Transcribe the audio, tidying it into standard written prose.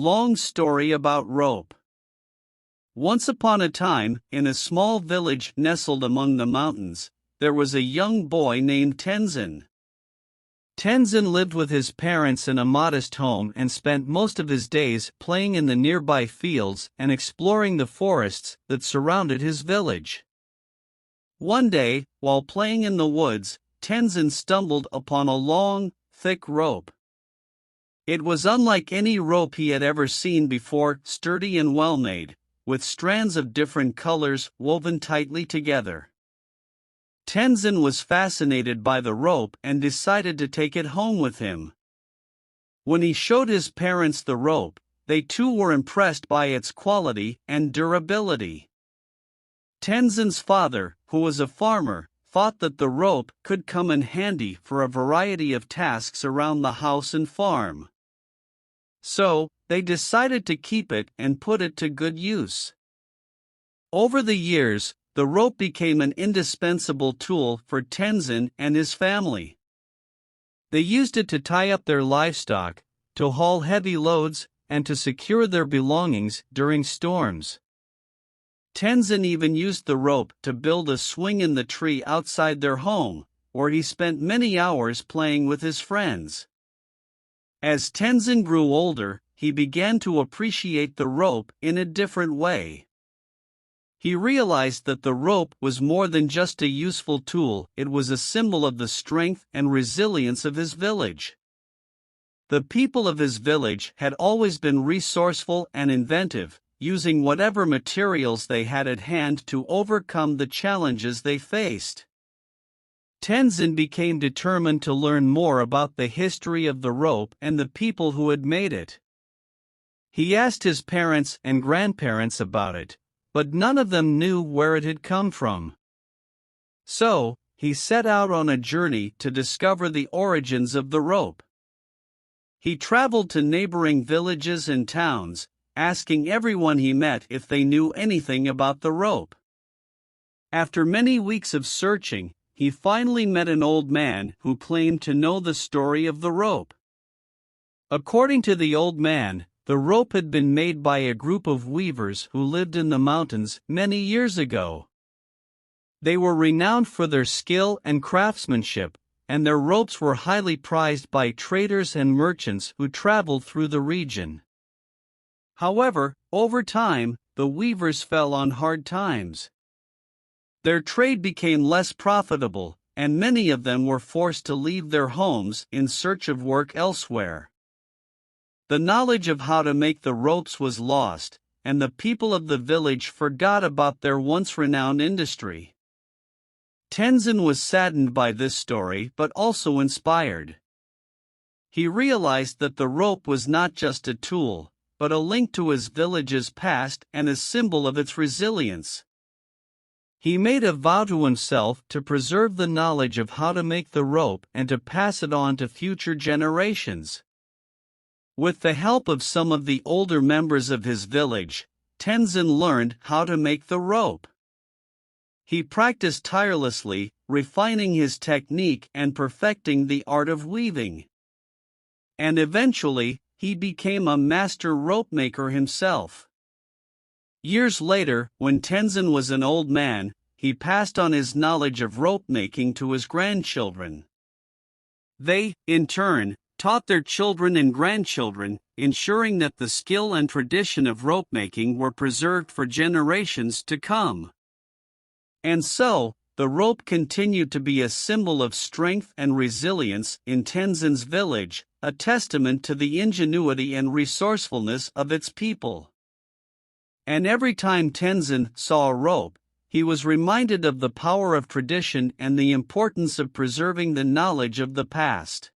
Long story about rope. Once upon a time, in a small village nestled among the mountains, there was a young boy named Tenzin. Tenzin lived with his parents in a modest home and spent most of his days playing in the nearby fields and exploring the forests that surrounded his village. One day, while playing in the woods, Tenzin stumbled upon a long, thick rope. It was unlike any rope he had ever seen before, sturdy and well-made, with strands of different colors woven tightly together. Tenzin was fascinated by the rope and decided to take it home with him. When he showed his parents the rope, they too were impressed by its quality and durability. Tenzin's father, who was a farmer, thought that the rope could come in handy for a variety of tasks around the house and farm. So, they decided to keep it and put it to good use. Over the years, the rope became an indispensable tool for Tenzin and his family. They used it to tie up their livestock, to haul heavy loads, and to secure their belongings during storms. Tenzin even used the rope to build a swing in the tree outside their home, where he spent many hours playing with his friends. As Tenzin grew older, he began to appreciate the rope in a different way. He realized that the rope was more than just a useful tool, it was a symbol of the strength and resilience of his village. The people of his village had always been resourceful and inventive, using whatever materials they had at hand to overcome the challenges they faced. Tenzin became determined to learn more about the history of the rope and the people who had made it. He asked his parents and grandparents about it, but none of them knew where it had come from. So, he set out on a journey to discover the origins of the rope. He traveled to neighboring villages and towns, asking everyone he met if they knew anything about the rope. After many weeks of searching, he finally met an old man who claimed to know the story of the rope. According to the old man, the rope had been made by a group of weavers who lived in the mountains many years ago. They were renowned for their skill and craftsmanship, and their ropes were highly prized by traders and merchants who traveled through the region. However, over time, the weavers fell on hard times. Their trade became less profitable, and many of them were forced to leave their homes in search of work elsewhere. The knowledge of how to make the ropes was lost, and the people of the village forgot about their once renowned industry. Tenzin was saddened by this story but also inspired. He realized that the rope was not just a tool, but a link to his village's past and a symbol of its resilience. He made a vow to himself to preserve the knowledge of how to make the rope and to pass it on to future generations. With the help of some of the older members of his village, Tenzin learned how to make the rope. He practiced tirelessly, refining his technique and perfecting the art of weaving. And eventually, he became a master rope maker himself. Years later, when Tenzin was an old man, he passed on his knowledge of rope making to his grandchildren. They, in turn, taught their children and grandchildren, ensuring that the skill and tradition of rope making were preserved for generations to come. And so, the rope continued to be a symbol of strength and resilience in Tenzin's village, a testament to the ingenuity and resourcefulness of its people. And every time Tenzin saw a rope, he was reminded of the power of tradition and the importance of preserving the knowledge of the past.